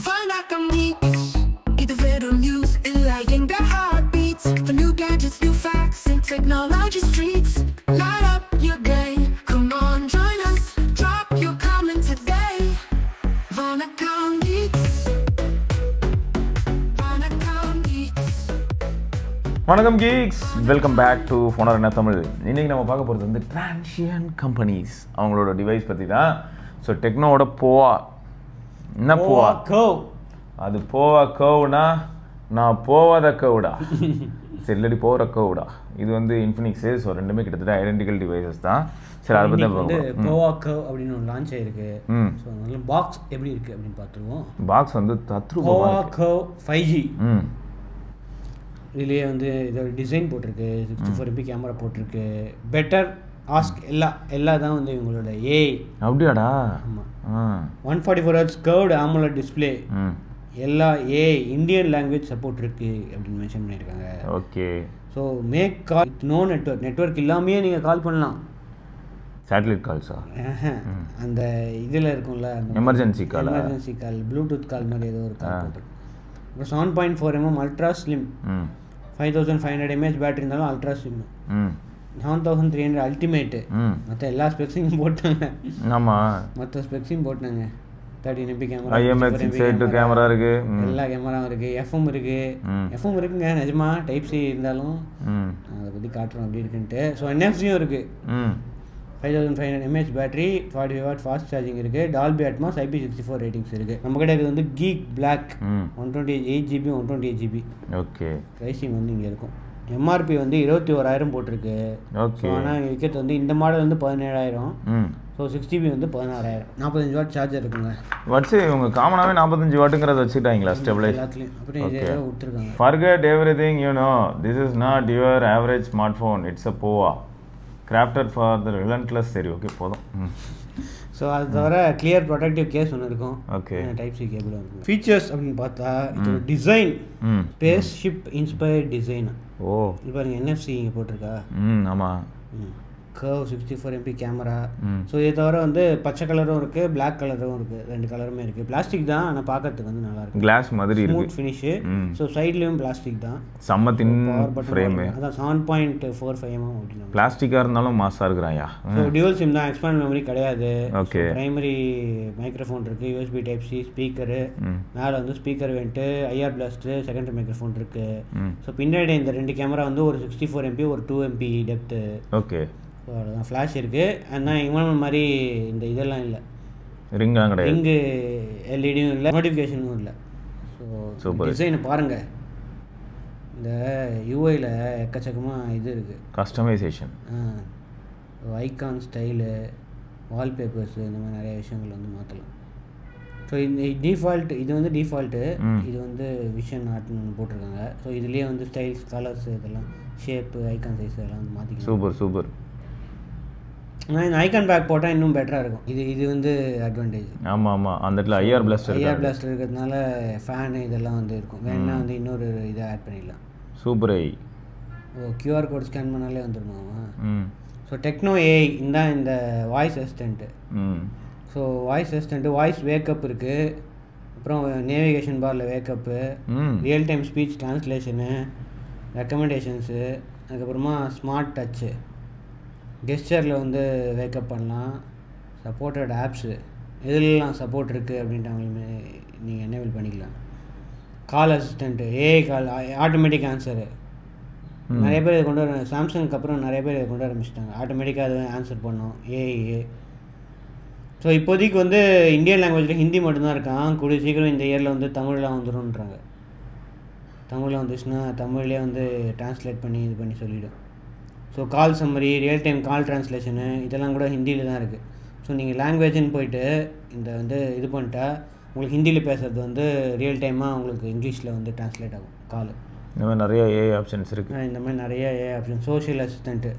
Vanakkam Geeks. இது வெறும் news enlightening the heartbeats. For new gadgets, new facts, and technology streets. Light up your day. Come on, join us. Drop your comment today. Vanakkam Geeks. Vanakkam Geeks. வணக்கம் Geeks, welcome back to ஃபோனர் என்ன தமிழ். இன்றைக்கி நம்ம பார்க்க போகிறது வந்து டிரான்சியன் companies அவங்களோட device பற்றி தான். ஸோ டெக்னோவோட போவா என்ன போவா கவ், அது போவா கவுனா நான் போவாத கவுடா சரி இல்லாடி போகிற கவுடா. இது வந்து இன்ஃபினிக்ஸு. ஸோ ரெண்டுமே கிட்டத்தட்ட ஐடென்டிக்கல் டிவைசஸ் தான். சரி அதை பற்றி வந்து போவா கவ் அப்படின்னு ஒரு லான்ச் ஆயிருக்கு. ஸோ அதனால பாக்ஸ் எப்படி இருக்கு அப்படின்னு பார்த்துருவோம். பாக்ஸ் வந்து போவா கவ் 5G. ம் இதுலேயே வந்து இதோட டிசைன் போட்டிருக்கு, 64MP கேமரா போட்டிருக்கு, பெட்டர் ஆஸ்க் எல்லா தான் வந்து இவங்களோட ஏஐ. அப்படியாடா? ஆமாம். 144Hz கர்வ்டு AMOLED டிஸ்பிளே, எல்லா ஏஐ இந்தியன் லாங்குவேஜ் சப்போர்ட் இருக்கு அப்படின்னு மென்ஷன் பண்ணியிருக்காங்க. Okay. So make call no network இல்லாமையே நீங்கள் கால் பண்ணலாம். சேட்டலைட் கால்ஸா? அந்த இதில் இருக்கும்ல எமர்ஜென்சி கால் ப்ளூடூத் கால் மாதிரி ஏதோ ஒரு கால் போட்டிருக்கு. அப்புறம் 7.4mm ultra slim, 5500 mAh battery இருந்தாலும் அல்ட்ரா ஸ்லிம், 7300 அல்டிமேட்டு. மற்ற எல்லா ஸ்பெக்ஸையும் போட்டாங்க. ஆமாம், மற்ற ஸ்பெக்ஸையும் போட்டாங்க. 13MP கேமரா, IMX கேமரா இருக்கு, எல்லா கேமராவும் இருக்குது, எஃப்எம் இருக்குங்க நிஜமா. டைப் சி இருந்தாலும் அதை பற்றி காட்டுறோம் அப்படி இருக்குன்ட்டு. ஸோ NFC-யும் இருக்குது. 5500 mAh battery, 45W fast charging இருக்குது, டால்பி அட்மாஸ், IP64 ரேட்டிங்ஸ் இருக்குது. நம்ம கிட்ட இது வந்து geek black 128GB 128GB. Okay. Pricing வந்து இங்கே இருக்கும். எம்ஆர்பி வந்து 21,000 போட்டிருக்கு. ஓகே. ஆனால் இங்கே விற்கிறது வந்து இந்த மாடல் வந்து 17,000. ஸோ 6GB வந்து 16,000. 45W சார்ஜர் இருக்குங்க. வச்சு இவங்க காமனாகவே 45 வாட்டுங்கிறத வச்சுட்டாங்களா ஸ்டெபிளைஸ் எல்லாத்துலேயும். அப்புறம் இதே கொடுத்துருக்காங்க. Forget everything you know. This is not your average smartphone. It's a POA. Crafted for the relentless. சரி ஓகே போதும். ஸோ அது தவிர கிளியர் ப்ரொடக்டிவ் கேஸ் ஒன்று இருக்கும். ஓகே. டைப் சி கேபிள் இருக்கும். ஃபீச்சர்ஸ் அப்படின்னு பார்த்தா இது design spaceship inspired design. ஓ இது பாருங்க, NFC இங்கே போட்டிருக்கா. ஆமாம். Curve 64MP camera. ஸோ இதை தவிர வந்து பச்சை கலரும் இருக்குது, பிளாக் கலரும் இருக்குது, ரெண்டு கலருமே இருக்குது. பிளாஸ்டிக் தான், ஆனால் பார்க்கறதுக்கு வந்து நல்லா இருக்குது. கிளாஸ் மாதிரி இருக்கு, ஸ்மூத் ஃபினிஷு. ஸோ சைட்லேயும் பிளாஸ்டிக் தான், செம்ம தின் ஃப்ரேமு. அதான் 7.45mm அப்படின்னா பிளாஸ்டிக்காக இருந்தாலும் மாசாக இருக்கிறாயா. ஸோ டியூவல் சிம் தான், எக்ஸ்பேண்ட் மெமரி கிடையாது. ஓகே. பிரைமரி மைக்ரோஃபோன் இருக்குது, USB டைப் சி ஸ்பீக்கரு, மேலே வந்து speaker vent, IR blast, secondary microphone இருக்குது. ஸோ பின்னாடி இந்த ரெண்டு கேமரா வந்து ஒரு 64MP ஒரு 2MP டெப்த்து. ஓகே. ஸோ அவ்வளோதான். ஃப்ளாஷ் இருக்குது. ஆனால் இவன் மாதிரி இந்த இதெல்லாம் இல்லை, ரிங்காக கிடையாது, ரிங்கு எல்இடியும் இல்லை, நோட்டிஃபிகேஷனும் இல்லை. ஸோ டிசைனை பாருங்கள். இந்த யூஐயில் எக்கச்சக்கமாக இது இருக்குது, கஸ்டமைசேஷன், ஐகான் ஸ்டைலு, வால்பேப்பர்ஸு, இந்த மாதிரி நிறைய விஷயங்கள் வந்து மாற்றலாம். ஸோ இந்த டிஃபால்ட் இது வந்து டிஃபால்ட்டு, இது வந்து விஷன் ஆர்ட்னு ஒன்று போட்டிருக்காங்க. ஸோ இதுலேயே வந்து ஸ்டைல்ஸ், கலர்ஸ், இதெல்லாம் ஷேப்பு, ஐகான் சைஸ் எல்லாம் வந்து மாற்றிக்கலாம். Super super. ஆனால் இந்த ஐகான் பேக் போட்டால் இன்னும் பெட்டராக இருக்கும். இது வந்து அட்வான்டேஜ். ஆமாம் ஆமாம். அந்த இடத்துல IR பிளாஸ்டர் இருக்கிறதுனால ஃபேனு இதெல்லாம் வந்து இருக்கும். வேணா வந்து இன்னொரு இதை ஆட் பண்ணிடலாம். சூப்பர். QR கோட் ஸ்கேன் பண்ணாலே வந்துருமா. ஸோ டெக்னோ ஏஐ தான் இந்த voice assistant. So voice assistant voice wake up இருக்குது, அப்புறம் நேவிகேஷன் பாரில் வேக்கப்பு, ரியல் டைம் ஸ்பீச் ட்ரான்ஸ்லேஷனு, ரெக்கமெண்டேஷன்ஸு, அதுக்கப்புறமா ஸ்மார்ட் டச்சு, கெஸ்டரில் வந்து வேக்கப் பண்ணலாம், சப்போர்ட்டட் ஆப்ஸு எதுலாம் சப்போர்ட் இருக்குது அப்படின்ட்டு நீங்கள் எனேபிள் பண்ணிக்கலாம். கால் அசிஸ்டண்ட்டு, ஏஐ கால், ஆட்டோமேட்டிக் ஆன்சரு. நிறைய பேர் இதை கொண்டு வர, சாம்சங்க்கு அப்புறம் நிறைய பேர் இதை கொண்டு வர ஆரம்பிச்சிட்டாங்க. ஆட்டோமேட்டிக்காக அது ஆன்சர் பண்ணோம் ஏஐ. ஸோ இப்போதைக்கு வந்து இந்தியன் லாங்குவேஜில் ஹிந்தி மட்டும்தான் இருக்கான். கூடிய சீக்கிரம் இந்த இயரில் வந்து தமிழ்லாம் வந்துடும்ன்றாங்க. தமிழில் வந்துச்சுன்னா தமிழ்லேயே வந்து டிரான்ஸ்லேட் பண்ணி இது பண்ணி சொல்லிவிடும். ஸோ கால் சம்மரி, ரியல் டைம் கால் ட்ரான்ஸ்லேஷனு, இதெல்லாம் கூட ஹிந்தியில் தான் இருக்குது. ஸோ நீங்கள் லாங்குவேஜ்னு போயிட்டு இந்த வந்து இது பண்ணிட்டா உங்களுக்கு ஹிந்தியில் பேசுகிறது வந்து ரியல் டைமாக உங்களுக்கு இங்கிலீஷில் வந்து ட்ரான்ஸ்லேட் ஆகும் கால். இந்த மாதிரி நிறைய ஏஐ ஆப்ஷன்ஸ் இருக்குது. இந்த மாதிரி நிறைய AI option. Social assistant,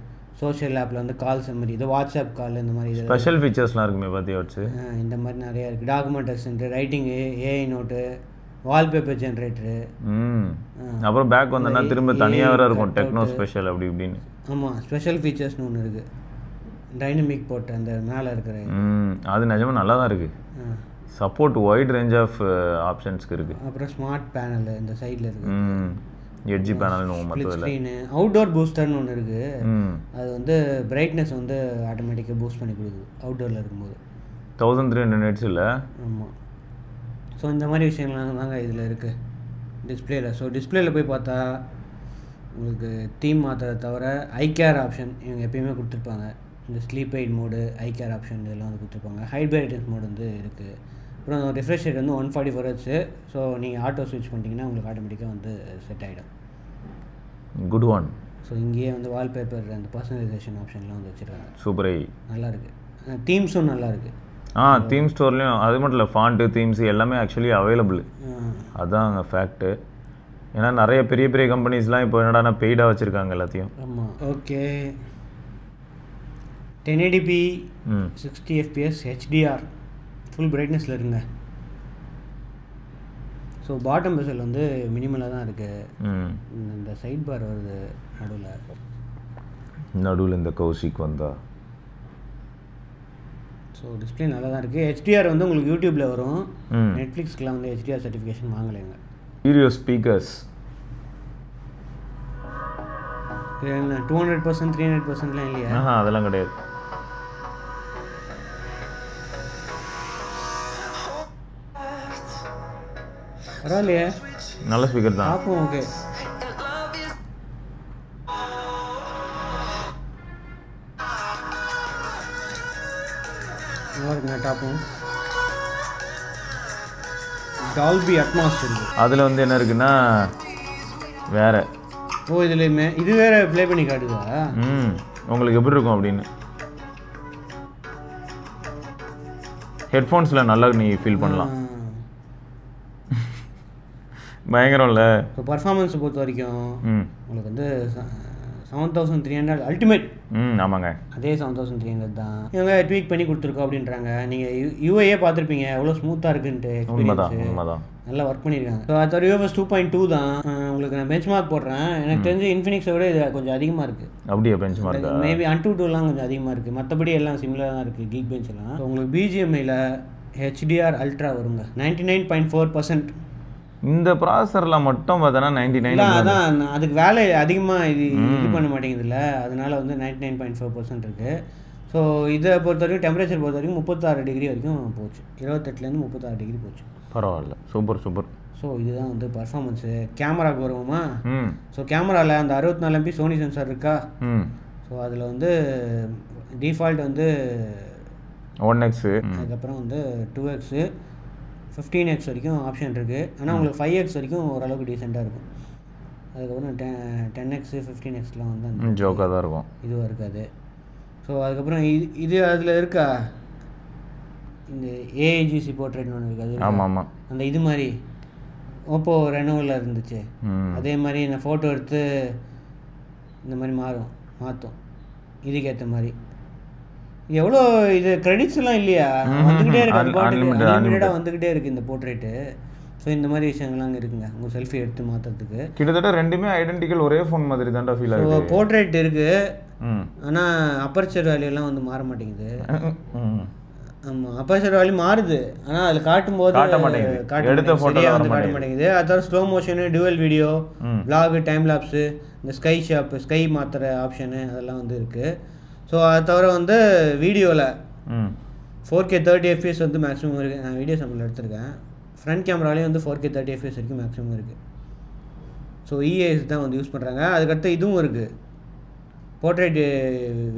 social ஆப்பில் வந்து கால் சம்மரி, இது வாட்ஸ்அப் கால், இந்த மாதிரி ஸ்பெஷல் ஃபீச்சர்ஸ்லாம் இருக்குமே பார்த்தியா வச்சு. இந்த மாதிரி நிறையா இருக்குது. Document assistant, writing, AI note, wallpaper generator, அப்புறம் பேக் வந்தோன்னா திரும்ப தனியாக வேறு இருக்கும் டெக்னோ ஸ்பெஷல் அப்படி இப்படின்னு. ஆமாம், ஸ்பெஷல் ஃபீச்சர்ஸ்னு ஒன்று இருக்குது. டைனமிக் போட்டு அந்த மேலே இருக்கிற அது நிஜமாக நல்லா தான் இருக்குது. சப்போர்ட் வைட் ரேஞ்ச் ஆஃப் ஆப்ஷன்ஸ்க்கு இருக்குது. அப்புறம் ஸ்மார்ட் பேனல் இந்த சைடில் இருக்குது, எட்ஜி பேனல்னு மற்ற ஸ்க்ரீனு, அவுட்டோர் பூஸ்டர்னு ஒன்று இருக்குது. அது வந்து பிரைட்னஸ் வந்து ஆட்டோமேட்டிக்காக பூஸ்ட் பண்ணி கொடுக்குது அவுட்டோரில் இருக்கும்போது. 1300 nits இல்லை. ஆமாம். ஸோ இந்த மாதிரி விஷயங்கள்லாம் தாங்க இதில் இருக்குது டிஸ்பிளேயில். ஸோ டிஸ்பிளேயில் போய் பார்த்தா உங்களுக்கு தீம் மாற்றுறத தவிர ஐகேர் ஆப்ஷன் இவங்க எப்பயுமே கொடுத்துருப்பாங்க. இந்த ஸ்லீப் எய்ட் மோடு, ஐகேர் ஆப்ஷன் இதெல்லாம் வந்து கொடுத்துருப்பாங்க. ஹைட் பிரைட்னஸ் மோடு வந்து இருக்குது. அப்புறம் ரிஃப்ரெஷ் ரேட் வந்து 144 Hz. ஸோ நீங்கள் ஆட்டோ ஸ்விட்ச் பண்ணிட்டீங்கன்னா உங்களுக்கு ஆட்டோமேட்டிக்காக வந்து செட் ஆகிடும். Good one. ஸோ இங்கேயே வந்து வால்பேப்பர் அந்த பர்சனலைசேஷன் ஆப்ஷன்லாம் வந்து வச்சுருக்காங்க. சூப்பர். நல்லாயிருக்கு. தீம்ஸும் நல்லாயிருக்கு. தீம் ஸ்டோர்லேயும் அது மட்டும் இல்லை, ஃபாண்ட்டு தீம்ஸ் எல்லாமே ஆக்சுவலி அவைலபிள். அதுதான் அங்கே ஃபேக்ட்டு. ஏன்னா நிறைய பெரிய பெரிய கம்பெனிஸ்லாம் இப்போ என்னடா பெய்டாக வச்சுருக்காங்க எல்லாத்தையும். ஆமாம். Okay. 1080p 60 fps HDR full பிரைட்னஸில் இருங்க. ஸோ பாட்டம் பெசல் வந்து மினிமலாக தான் இருக்குது. இந்த சைட் பார் வருது நடுவில் இந்த கௌசிக் வந்தா. ஸோ டிஸ்பிளே நல்லா தான் இருக்குது. HDR வந்து உங்களுக்கு யூடியூப்பில் வரும். நெட்ஃப்ளிக்ஸ்க்குலாம் வந்து HDR சர்டிஃபிகேஷன் வாங்கலைங்க. ஸ்டீரியோ ஸ்பீக்கர்ஸ் 200% 300%லாம் இல்லையா? அதெல்லாம் கிடையாது. பரவாயில்லையே, நல்ல ஸ்பீக்கர் தான். டாப்பும் ஓகே. நல்லா இருக்குங்க டாப்பும். டால்பி அட்மாஸ் இருக்குது. அதில் வந்து என்ன இருக்குன்னா வேற. ஓ இதுலேயுமே இது வேற ப்ளே பண்ணி காட்டுதா? உங்களுக்கு எப்படி இருக்கும் அப்படின்னு. ஹெட்ஃபோன்ஸில் நல்லா நீ ஃபீல் பண்ணலாம். பயங்கரம் இல்லை? இப்போ பர்ஃபார்மன்ஸை பொறுத்த வரைக்கும் உங்களுக்கு வந்து 7300 அல்டிமேட். ஆமாங்க, அதே 7300 தான். இவங்க ட்வீக் பண்ணி கொடுத்துருக்கோம் அப்படின்றாங்க. நீங்கள் யூஐயே பார்த்துருப்பீங்க எவ்வளோ ஸ்மூத்தாக இருக்குன்ட்டு. எக்ஸ்பீரியன்ஸ் நல்லா ஒர்க் பண்ணியிருக்காங்க. ஸோ அது UFS 2.2 தான். உங்களுக்கு நான் பெஞ்ச் மார்க் போடுறேன். எனக்கு தெரிஞ்சு இன்ஃபினிக்ஸை விட இது கொஞ்சம் அதிகமாக இருக்குது. அப்படியே பெஞ்ச் மார்க் மேபி Antutuலாம் கொஞ்சம் அதிகமாக இருக்குது. மற்றபடி எல்லாம் சிமிலராக தான் இருக்குது கீக் பெஞ்ச்லாம். உங்களுக்கு BGMIயில் HDR அல்ட்ரா வருங்க 99.4%. இந்த ப்ராசஸரில் மட்டும் பார்த்தோன்னா 99. அதான் அதுக்கு வேலை அதிகமாக இது பண்ண மாட்டேங்குதுல்ல, அதனால வந்து 99.4% இருக்குது. ஸோ இதை பொறுத்த வரைக்கும் டெம்பரேச்சர் பொறுத்த வரைக்கும் 36 டிகிரி வரைக்கும் போச்சு. 28லேருந்து 36 டிகிரி போச்சு. பரவாயில்ல, சூப்பர் சூப்பர். ஸோ இதுதான் வந்து பர்ஃபார்மன்ஸு. கேமராவுக்கு வருவோமா? ஸோ கேமராவில் அந்த 64 MP சோனி சென்சார் இருக்கா? ஸோ அதில் வந்து டிஃபால்ட் வந்து 1x, அதுக்கப்புறம் வந்து 2x 15x வரைக்கும் ஆப்ஷன் இருக்குது. ஆனால் உங்களுக்கு 5x வரைக்கும் ஓரளவுக்கு டீசெண்டாக இருக்கும். அதுக்கப்புறம் 10x 15xலாம் வந்து அந்த ஜோக்காக தான் இருக்கும், இதுவாக இருக்காது. ஸோ அதுக்கப்புறம் இது அதில் இருக்கா இந்த AIGC போர்ட்ரேட்னு ஒன்று இருக்குது. அது ஆமாம் ஆமாம், அந்த இது மாதிரி ஓப்போ ரெனோவில் இருந்துச்சு. அதே மாதிரி நான் ஃபோட்டோ எடுத்து இந்த மாதிரி மாற்றும் இதுக்கேற்ற மாதிரி. எவ்வளோ இது கிரெடிட்ஸ்லாம் இல்லையா, வந்துக்கிட்டே இருக்கு. அன்லிமிட்டடாக வந்துக்கிட்டே இருக்குது இந்த போர்ட்ரேட்டு. ஸோ இந்த மாதிரி விஷயங்கள்லாம் அங்கே இருக்குங்க உங்கள் செல்ஃபி எடுத்து மாற்றுறதுக்கு. கிட்டத்தட்ட ரெண்டுமே ஐடென்டிக்கல், ஒரே ஃபோன் மாதிரி தான்டா ஃபீல் ஆகுது. போர்ட்ரேட் இருக்குது, ஆனால் அப்பர்ச்சர் வேல்யூலாம் வந்து மாற மாட்டேங்குது. ஆமாம், அப்பர்ச்சர் வேல்யூ மாறுது, ஆனால் அதில் காட்டும்போது காட்ட மாட்டேங்குது. அதாவது slow motion, dual video, vlog, time lapse, இந்த ஸ்கை மாற்றுற ஆப்ஷனு அதெல்லாம் வந்து இருக்குது. ஸோ அதை தவிர வந்து வீடியோவில் 4K 30 fps வந்து மேக்ஸிமம் இருக்குது. நான் வீடியோ சாம்பிள் எடுத்திருக்கேன். ஃப்ரண்ட் கேமராலேயும் வந்து 4K 30 fps வரைக்கும் மேக்ஸிமம் இருக்குது. ஸோ EAS தான் வந்து யூஸ் பண்ணுறாங்க. அதுக்கடுத்து இதுவும் இருக்குது, போர்ட்ரேட்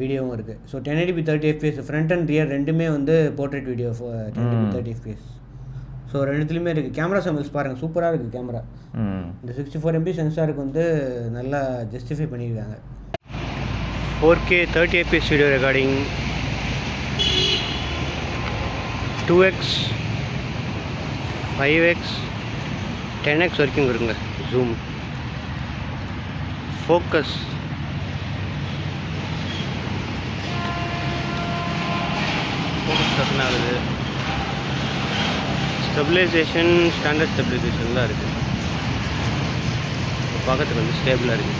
வீடியோவும் இருக்குது. So 1080p 30 fps front and rear ரெண்டுமே வந்து portrait video 1080p 30 fps. So ரெண்டுத்துலேயுமே இருக்குது. கேமரா சாம்பிள்ஸ் பாருங்கள், சூப்பராக இருக்குது கேமரா. இந்த 64 MP சென்சாருக்கு வந்து நல்லா ஜஸ்டிஃபை பண்ணியிருக்காங்க. 4K 30 fps video recording, 2x 5x 10x வரைக்கும் இருக்குங்க. ஜூம், ஃபோக்கஸ், டக்குன்னு ஆகுது. ஸ்டெபிலைசேஷன் ஸ்டாண்டர்ட் ஸ்டெபிலைசேஷன் தான் இருக்குது. பார்க்கறதுக்கு வந்து ஸ்டேபிளாக இருக்குது.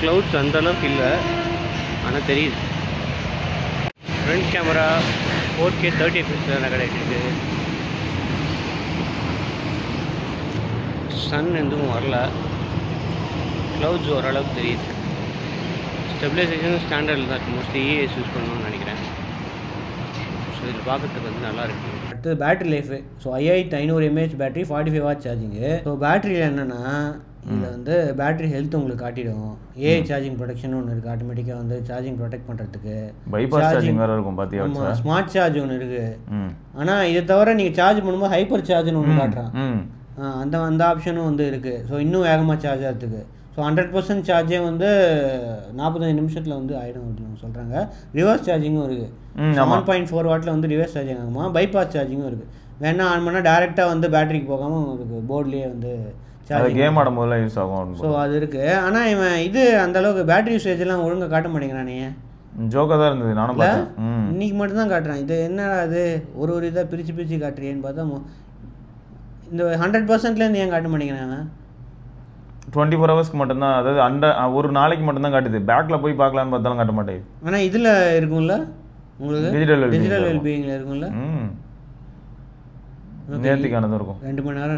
க்ளவுட்ஸ் அந்தளவுக்கு இல்லை, ஆனால் தெரியுது. ஃப்ரண்ட் கேமரா 4K 30 fps கிடைக்குது. சன் எதுவும் வரல, க்ளவுட்ஸ் ஓரளவுக்கு தெரியுது. ஸ்டெபிலைசேஷன் ஸ்டாண்டர்டில் தான் இருக்குது. மோஸ்ட்லி EAS யூஸ் பண்ணணும்னு நினைக்கிறேன். ஸோ இதில் பார்க்குறதுக்கு வந்து நல்லா இருக்குது. அடுத்து battery life. So 5500 mAh battery, 45 what charging. So பேட்டரியில் என்னென்னா இதில் வந்து பேட்டரி ஹெல்த் உங்களுக்கு காட்டிடும். ஏஐ சார்ஜிங் ப்ரொடெக்ஷன் ஒன்று இருக்குது. ஆட்டோமேட்டிக்காக வந்து சார்ஜிங் ப்ரொடெக்ட் பண்ணுறதுக்கு பைபாஸ் சார்ஜிங் வேறு இருக்கும் பார்த்தியா? ஆமாம், ஸ்மார்ட் சார்ஜ் ஒன்று இருக்குது. ஆனால் இதை தவிர நீங்கள் சார்ஜ் பண்ணும்போது ஹைப்பர் சார்ஜ்னு ஒன்று காட்டுறான். அந்த ஆப்ஷனும் வந்து இருக்குது. ஸோ இன்னும் வேகமாக சார்ஜ் ஆகிறதுக்கு. ஸோ 100% சார்ஜே வந்து 45 நிமிஷத்தில் வந்து ஆகிடும் அப்படின்னு சொல்கிறாங்க. ரிவர்ஸ் சார்ஜிங்கும் இருக்குது. 1.4 வாட்டில் வந்து ரிவர்ஸ் சார்ஜிங் ஆகுமா. பைபாஸ் சார்ஜிங்கும் இருக்குது. வேணா ஆன் பண்ணால் டேரெக்டாக வந்து பேட்டரிக்கு போகாமல் உங்களுக்கு போர்ட்லேயே வந்து கேம் ஆடும் போதெல்லாம் யூஸ் ஆகும். ஸோ அது இருக்குது. ஆனால் இவன் இது அந்தளவுக்கு பேட்டரி யூசேஜெல்லாம் ஒழுங்காக காட்ட மாட்டேங்கிறானே. ஜோக்காக தான் இருந்தது, நானும் பார்த்தேன். இன்றைக்கி மட்டும்தான் காட்டுறான். இது என்னடா அது ஒரு இதாக பிரித்து காட்டுறியேன்னு பார்த்தா இந்த 100%லேருந்து ஏன் காட்ட மாட்டேங்கிறாங்க? 24 ஹவர்ஸ்க்கு மட்டும்தான், அதாவது ஒரு நாளைக்கு மட்டும்தான் காட்டுது. பேக்கில் போய் பார்க்கலான்னு பார்த்தாலும் காட்ட மாட்டேங்குது. ஆனால் இதில் இருக்கும்ல உங்களுக்கு டிஜிட்டல் வெல்பீயிங்கில் இருக்கும்ல. நேர்த்திக்கானதும் இருக்கும். 2 மணி நேரம்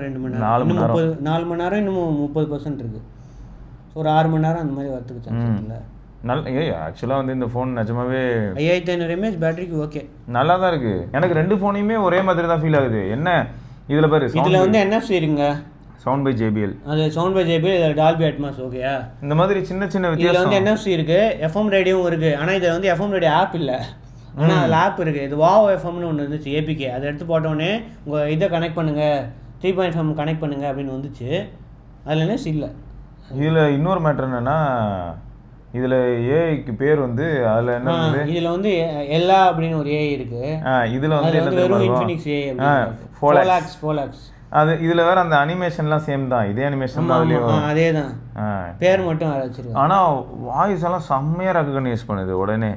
4 மணி நேரம் இன்னும் 30% இருக்குது. ஸோ ஒரு 6 மணி நேரம் அந்த மாதிரி வரத்துக்கு சான்ஸ் இல்லை. ஆக்சுவலாக வந்து இந்த ஃபோன் நிஜமாவே 5500 mAh பேட்டரிக்கு ஓகே, நல்லா தான் இருக்குது. எனக்கு 2 ஃபோனையுமே ஒரே மாதிரி தான் ஃபீல் ஆகுது. என்ன இதில் பாரு, இதில் வந்து NFC இருங்க, சவுண்ட் பை JBL, அது சவுண்ட் பை JBL, இதில் டால்பி அட்மாஸ். ஓகேயா, இந்த மாதிரி சின்ன சின்ன இதில் வந்து NFC இருக்குது, FM ரேடியோவும் இருக்குது. ஆனால் இதில் வந்து FM ரேடியோ ஆப் இல்லை. ஆனால் அதில் ஆப் இருக்குது. இது வாவ் எஃப்எம்னு ஒன்று இருந்துச்சு, APK. அதை எடுத்து போட்டோடனே உங்கள் இதை கனெக்ட் பண்ணுங்கள், 3.5 கனெக்ட் பண்ணுங்கள் அப்படின்னு வந்துச்சு. அதில் என்ன இல்லை. இதில் இன்னொரு மேட்டர் என்னென்னா, இதில் ஏஐக்கு பேர் வந்து அதில் என்ன, இதில் வந்து எல்லா அப்படின்னு ஒரு ஏஐ இருக்குது. இதில் வந்து வெறும் இன்ஃபினிக்ஸ் ஏஐ, 4 lakhs. அது இதில் வேறு அந்த அனிமேஷன்லாம் சேம் தான், இதே அனிமேஷன் தான், அதுலேயும் அதே தான், பேர் மட்டும் வேறு வச்சுருக்கோம். ஆனால் வாய்ஸ் எல்லாம் செம்மையாக ரெக்கக்னைஸ் பண்ணுது, உடனே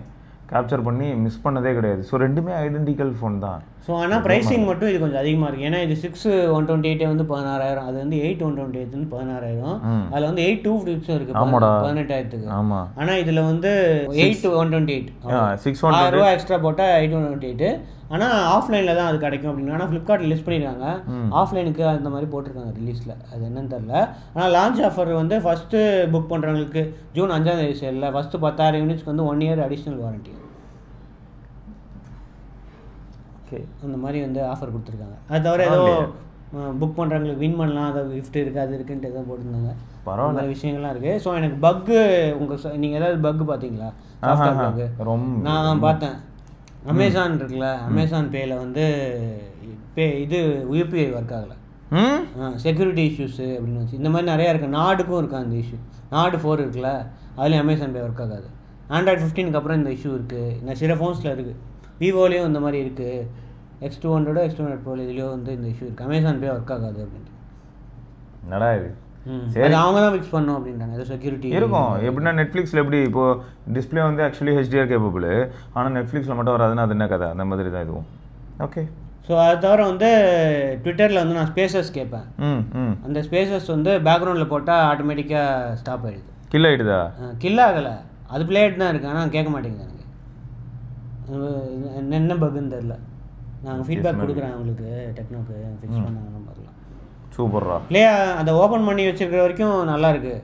கேப்சர் பண்ணி மிஸ் பண்ணதே கிடையாது. ஸோ ரெண்டுமே ஐடென்டிக்கல் ஃபோன் தான். ஸோ ஆனால் ப்ரைஸிங் மட்டும் இது கொஞ்சம் அதிகமாக இருக்குது. ஏன்னா இது 6,128 வந்து 16,000, அது வந்து 8,128 வந்து 16,000. அதில் வந்து 8,256 இருக்குது 18,000க்கு. ஆமாம், ஆனால் இதில் வந்து 8,128, 6,000 ரூபா எக்ஸ்ட்ரா போட்டால் 8,128. ஆனால் ஆஃப்லைனில் தான் அது கிடைக்கும் அப்படின்னு. ஆனால் ஃப்ளிப்கார்ட்டில் லிஸ்ட் பண்ணியிருக்காங்க, ஆஃப்லைனுக்கு அந்த மாதிரி போட்டிருக்காங்க ரிலீஸில். அது என்னன்னு தெரில. ஆனால் லான்ச் ஆஃபர் வந்து ஃபஸ்ட்டு புக் பண்ணுறவங்களுக்கு ஜூன் 5ஆம் தேதி சேரில் ஃபஸ்ட்டு 10,000 யூனிட்ஸ்க்கு வந்து 1 இயர் அடிஷ்னல் வாரண்ட்டி. ஓகே, அந்த மாதிரி வந்து ஆஃபர் கொடுத்துருக்காங்க. அது தவிர ஏதோ புக் பண்ணுறவங்களுக்கு வின் பண்ணலாம், அதை கிஃப்ட் இருக்குது, அது இருக்குன்ட்டு எதாவது போட்டிருந்தாங்க. பரவாயில்ல, விஷயங்கள்லாம் இருக்குது. ஸோ எனக்கு பக்கு நீங்கள் ஏதாவது பக்கு பார்த்தீங்களா? சாஃப்ட்வேர் பக்கு நான் பார்த்தேன். அமேசான் இருக்குல்ல, அமேசான் பேயில் வந்து இது UPI ஒர்க் ஆகலை, செக்யூரிட்டி இஷ்யூஸு அப்படின்னு வச்சு இந்த மாதிரி நிறையா இருக்குது. நாடுக்கும் இருக்கா அந்த இஷ்யூ. நாடு 4 இருக்குல்ல, அதுலேயும் அமேசான் பே ஒர்க் ஆகாது. Android 15க்கு அப்புறம் இந்த இஷ்யூ இருக்குது. நான் சில ஃபோன்ஸில் இருக்குது, விவோலேயும் இந்த மாதிரி இருக்குது. X200 X200 Pro இதுலேயும் வந்து இந்த இஷ்யூ இருக்குது, அமேசான் பே ஒர்க் ஆகாது அப்படின்ட்டு. நடா இது சரி, அவங்க தான் ஃபிக்ஸ் பண்ணோம் அப்படின்றாங்க. ஏதோ செக்யூரிட்டி இருக்கும். எப்படின்னா நெட்ஃப்ளிக்ஸில் எப்படி இப்போது டிஸ்பிளே வந்து ஆக்சுவலி HDR கேப்பபிள், ஆனால் நெட்ஃப்ளிக்ஸில் மட்டும் வராதுன்னா அது என்ன கதை, அந்த மாதிரி தான் இதுவும். ஓகே, ஸோ அது தவிர வந்து ட்விட்டரில் வந்து நான் ஸ்பேசஸ் கேட்பேன். அந்த ஸ்பேசஸ் வந்து பேக்ரவுண்டில் போட்டால் ஆட்டோமேட்டிக்காக ஸ்டாப் ஆகிடுது. கில் ஆகிடுதா? கில் ஆகலை, அது பிளேட் தான் இருக்குது, ஆனால் கேட்க மாட்டேங்குது எனக்கு. என்ன பக்குன்னு தெரில. நாங்கள் ஃபீட்பேக் கொடுக்குறேன் அவங்களுக்கு, டெக்னோக்கு ஃபிக்ஸ் பண்ணாங்கன்னு பார்க்கலாம். சூப்பர்ரா. ப்ளே அதை ஓப்பன் பண்ணி வச்சுருக்கிற வரைக்கும் நல்லாயிருக்கு.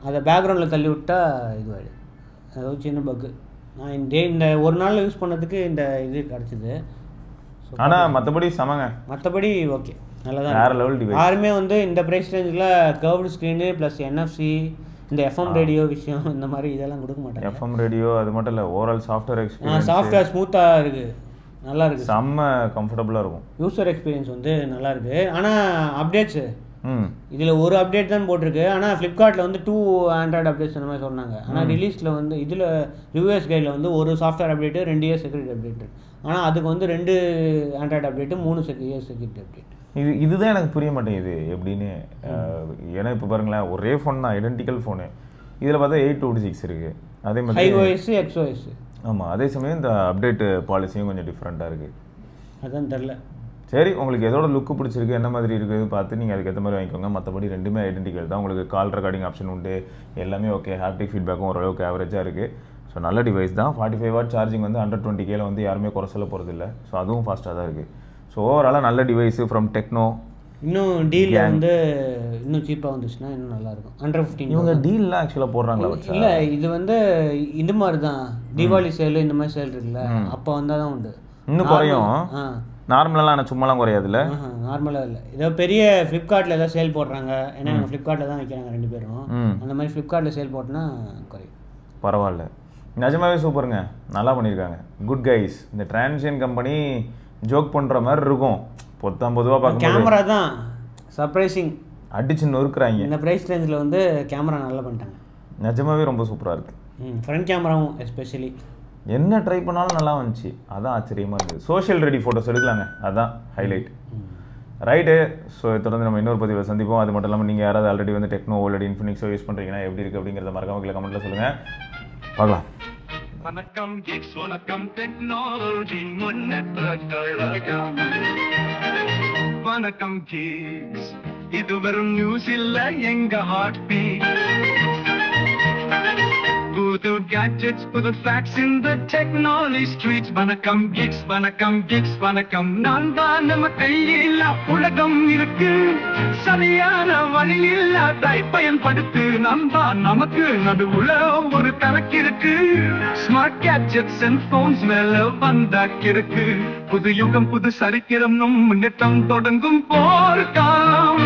அதை பேக்ரவுண்டில் தள்ளி விட்டால் இதுவாகிடுது. அது சின்ன பக்கு. நான் இந்த ஒரு நாள் யூஸ் பண்ணதுக்கு இந்த இது கிடச்சிது. ஆனால் மற்றபடி சமங்க, மற்றபடி ஓகே, நல்லா தான். வேறு லெவல் டிவைஸ். யாருமே வந்து இந்த ப்ரைஸ் ரேஞ்சில் கர்வ்டு ஸ்க்ரீனு ப்ளஸ் NFC, இந்த FM ரேடியோ விஷயம், இந்த மாதிரி இதெல்லாம் கொடுக்க மாட்டாங்க. FM ரேடியோ அது மட்டும் இல்லை, ஓவரால் சாஃப்ட்வேர் எக்ஸ்பீரியன்ஸ், சாஃப்ட்வேர் ஸ்மூத்தாக இருக்குது, நல்லா இருக்குது, செம்ம கம்ஃபர்டபுளாக இருக்கும். யூசர் எக்ஸ்பீரியன்ஸ் வந்து நல்லா இருக்குது. ஆனால் அப்டேட்ஸு இதில் ஒரு அப்டேட் தான் போட்டிருக்கு. ஆனால் ஃப்ளிப்கார்ட்டில் வந்து 2 ஆண்ட்ராய்டு அப்டேட்ஸ் அந்த மாதிரி சொன்னாங்க. ஆனால் ரிலீஸில் வந்து இதில் ரிவ்யூஸ் கைடில் வந்து ஒரு software update 2 year security update. ஆனால் அதுக்கு வந்து 2 Android update 3 year security update. இதுதான் எனக்கு புரிய மாட்டேங்குது எப்படின்னு. ஏன்னா இப்போ பாருங்களேன், ஒரே ஃபோன் தான், ஐடென்டிக்கல் ஃபோனு. இதில் பார்த்தா 826 இருக்குது, அதே மாதிரி iOS XOS. ஆமாம், அதே சமயம் இந்த அப்டேட்டு பாலிசியும் கொஞ்சம் டிஃப்ரெண்ட்டாக இருக்குது. அதான் தெரில. சரி, உங்களுக்கு எதோட லுக்கு பிடிச்சிருக்கு, என்ன மாதிரி இருக்குது பார்த்து நீங்கள் அதுக்கேற்ற மாதிரி வாங்கிக்கோங்க. மற்றபடி ரெண்டுமே ஐடென்டிக்கல் தான். உங்களுக்கு கால் ரெக்கார்டிங் ஆப்ஷன் உண்டு, எல்லாமே ஓகே. ஹாப்டிக் ஃபீட்பேக்கும் ஓரளவுக்கு ஆவரேஜாக இருக்குது. ஸோ நல்ல டிவைஸ் தான். 45 வாட் சார்ஜிங் வந்து 120Kல வந்து யாருமே குறை சொல்ல போகிறது இல்லை. ஸோ அதுவும் ஃபாஸ்ட்டாக தான் இருக்குது. ஸோ ஓவராலாக நல்ல டிவைஸு ஃப்ரம் டெக்னோ. இன்னும் டீல் வந்து இன்னும் சீப்பாக வந்துச்சுன்னா இன்னும் நல்லாயிருக்கும். 115 இவங்க டீல்லாம் ஆக்சுவலாக போடுறாங்களா? இல்லை, இது வந்து இந்த மாதிரி தான் தீபாவளி சேல் இந்த மாதிரி சேல் இருக்குல்ல, அப்போ வந்தால் தான் உண்டு. இன்னும் குறையும். நார்மலாக ஆனால் சும்மாலாம் குறையாதுல்ல? நார்மலாக இல்லை. ஏதோ பெரிய ஃப்ளிப்கார்ட்டில் ஏதாவது சேல் போடுறாங்க, ஏன்னா நாங்கள் ஃப்ளிப்கார்ட்டில் தான் வைக்கிறாங்க 2 பேரும். அந்த மாதிரி ஃப்ளிப்கார்ட்டில் சேல் போட்டோன்னா குறையும். பரவாயில்ல, நிஜமாவே சூப்பருங்க, நல்லா பண்ணியிருக்காங்க. Good guys. இந்த டிரான்சியன் கம்பெனி ஜோக் பண்ணுற மாதிரி இருக்கும் பொதுவாக பார்க்க. கேமரா தான் சர்ப்ரைசிங், அடிச்சு நொறுக்குறாங்க. இந்த ப்ரைஸ் ரேஞ்சில் வந்து கேமரா நல்லா பண்ணிட்டாங்க. நிஜமாவே ரொம்ப சூப்பராக இருக்குது. ஃப்ரண்ட் கேமராவும் எஸ்பெஷலி என்ன ட்ரை பண்ணாலும் நல்லா வந்துச்சு. அதான் ஆச்சரியமாக இருக்குது. சோஷியல் ரெடி ஃபோட்டோஸ் எடுக்கலாங்க, அதுதான் ஹைலைட். ரைட்டு. ஸோ தொடர்ந்து நம்ம இன்னொரு பதிவில் சந்திப்போம். அது மட்டும் இல்லாமல் நீங்கள் யாராவது ஆல்ரெடி வந்து டெக்னோ ஓல்ரெடி இன்ஃபினிக்ஸோ யூஸ் பண்ணுறீங்கன்னா எப்படி இருக்குது அப்படிங்கிறத மறக்காம கீழே கமெண்ட்டில் சொல்லுங்கள். பார்க்கலாம். வணக்கம் கிக்ஸ், வணக்கம் டெக்னாலஜி முன்னேற்றங்கள். வணக்கம் கிக்ஸ், இது வெறும் நியூஸ் இல்ல, எங்க ஹார்ட் பீட். புது gadgets, புது facts in the technology streets. வணக்கம் கிக்ஸ், வணக்கம் கிக்ஸ், வணக்கம். நான் தான் நம்ம கையில் உலகம் இருக்கு, சரியான வழியில் அதை பயன்படுத்து. நம்பா நமக்கு நடுவுல ஒரு கணக்கு இருக்கு. ஸ்மார்ட் கேட்ஜெட்ஸ் அண்ட் போன்ஸ் மேல வந்தாக்கிருக்கு. புது யுகம் புது சரித்திரம், முன்னேற்றம் தொடங்கும் போர்க்காலம்.